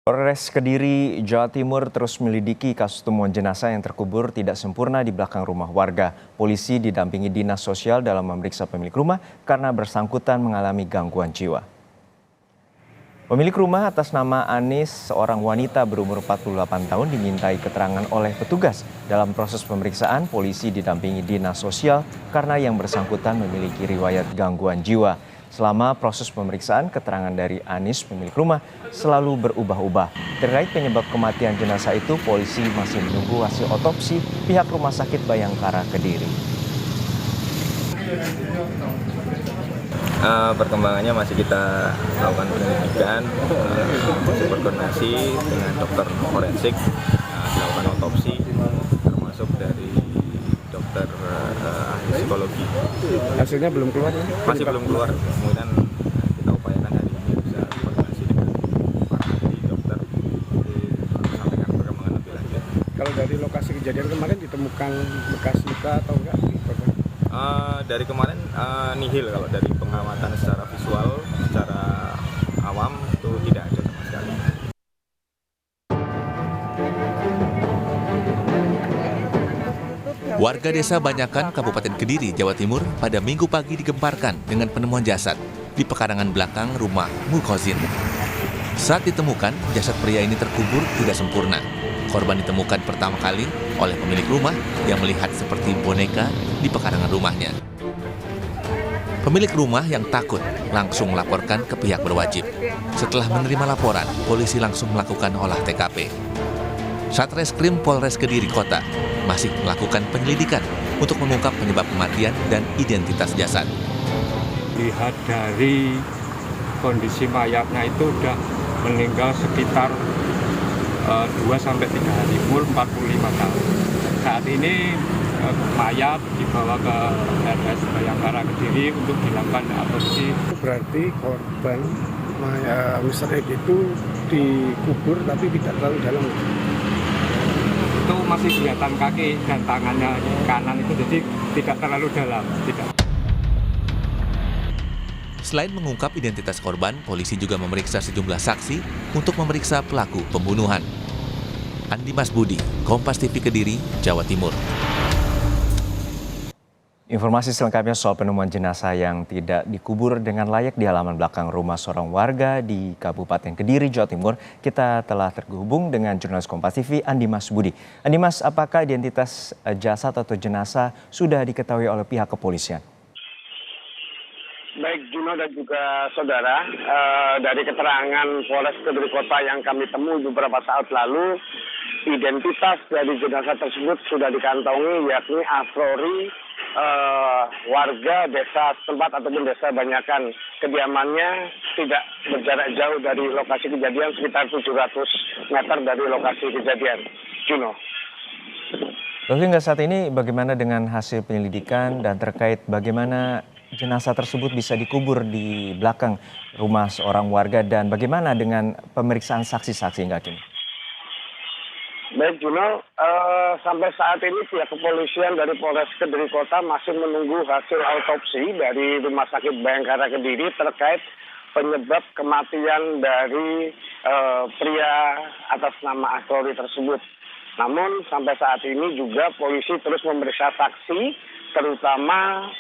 Polres Kediri, Jawa Timur terus melidiki kasus temuan jenazah yang terkubur tidak sempurna di belakang rumah warga. Polisi didampingi dinas sosial dalam memeriksa pemilik rumah karena bersangkutan mengalami gangguan jiwa. Pemilik rumah atas nama Anis, seorang wanita berumur 48 tahun dimintai keterangan oleh petugas. Dalam proses pemeriksaan, polisi didampingi dinas sosial karena yang bersangkutan memiliki riwayat gangguan jiwa. Selama proses pemeriksaan, keterangan dari Anis, pemilik rumah, selalu berubah-ubah. Terkait penyebab kematian jenazah itu, polisi masih menunggu hasil otopsi pihak Rumah Sakit Bayangkara Kediri. Perkembangannya masih kita lakukan penyelidikan, berkoordinasi dengan dokter forensik, dilakukan otopsi, termasuk dari dokter ahli psikologi. Hasilnya belum keluar ya? Masih belum keluar, kemudian kita upayakan hari ini bisa koordinasi dengan para ahli dokter untuk sampaikan perkembangan lebih lanjut. Kalau dari lokasi kejadian kemarin ditemukan bekas luka atau enggak? Dari kemarin nihil, kalau dari pengamatan secara visual, secara awam itu tidak ada sama sekali. Warga desa Banyakan, Kabupaten Kediri, Jawa Timur pada Minggu pagi digemparkan dengan penemuan jasad di pekarangan belakang rumah Mukozin. Saat ditemukan, jasad pria ini terkubur tidak sempurna. Korban ditemukan pertama kali oleh pemilik rumah yang melihat seperti boneka di pekarangan rumahnya. Pemilik rumah yang takut langsung melaporkan ke pihak berwajib. Setelah menerima laporan, polisi langsung melakukan olah TKP. Satreskrim Polres Kediri Kota masih melakukan penyelidikan untuk mengungkap penyebab kematian dan identitas jasad. Lihat dari kondisi mayatnya itu sudah meninggal sekitar 2-3 hari, umur 45 tahun. Saat ini mayat dibawa ke RS Bayangkara Kediri untuk dilakukan otopsi. Berarti korban Mr. X itu dikubur tapi tidak terlalu dalam. Itu masih kelihatan kaki dan tangannya kanan itu, jadi tidak terlalu dalam. Tidak. Selain mengungkap identitas korban, polisi juga memeriksa sejumlah saksi untuk memeriksa pelaku pembunuhan. Andi Mas Budi, Kompas TV Kediri, Jawa Timur. Informasi selengkapnya soal penemuan jenazah yang tidak dikubur dengan layak di halaman belakang rumah seorang warga di Kabupaten Kediri, Jawa Timur, kita telah terhubung dengan jurnalis Kompas TV, Andi Mas Budi. Andi Mas, apakah identitas jasad atau jenazah sudah diketahui oleh pihak kepolisian? Baik Juno dan juga saudara, dari keterangan Polres Kediri Kota yang kami temui beberapa saat lalu, identitas dari jenazah tersebut sudah dikantongi, yakni Afrori, warga desa setempat ataupun desa Banyakan. Kediamannya tidak berjarak jauh dari lokasi kejadian, sekitar 700 meter dari lokasi kejadian. Juno. Lalu hingga saat ini bagaimana dengan hasil penyelidikan dan terkait bagaimana jenazah tersebut bisa dikubur di belakang rumah seorang warga dan bagaimana dengan pemeriksaan saksi-saksi hingga kini? Baik Juno, sampai saat ini pihak kepolisian dari Polres Kediri Kota masih menunggu hasil autopsi dari Rumah Sakit Bayangkara Kediri terkait penyebab kematian dari pria atas nama Afrori tersebut. Namun sampai saat ini juga polisi terus memeriksa saksi, terutama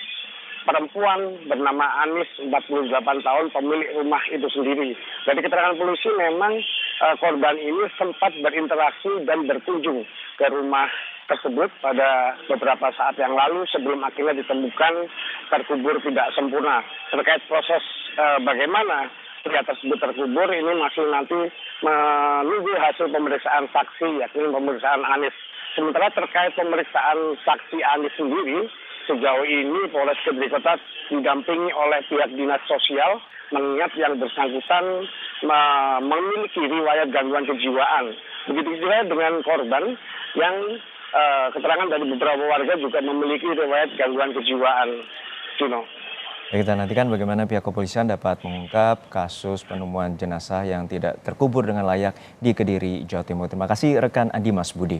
perempuan bernama Anis, 48 tahun, pemilik rumah itu sendiri. Dari keterangan polisi memang korban ini sempat berinteraksi dan berkunjung ke rumah tersebut pada beberapa saat yang lalu sebelum akhirnya ditemukan terkubur tidak sempurna. Terkait proses bagaimana pria tersebut terkubur ini masih nanti menunggu hasil pemeriksaan saksi, yakni pemeriksaan Anis. Sementara terkait pemeriksaan saksi Anis sendiri, sejauh ini Polres Kediri Kota didampingi oleh pihak dinas sosial, mengingat yang bersangkutan memiliki riwayat gangguan kejiwaan. Begitu juga dengan korban yang keterangan dari beberapa warga juga memiliki riwayat gangguan kejiwaan. Juno. Kita nantikan bagaimana pihak kepolisian dapat mengungkap kasus penemuan jenazah yang tidak terkubur dengan layak di Kediri, Jawa Timur. Terima kasih rekan Andi Mas Budi.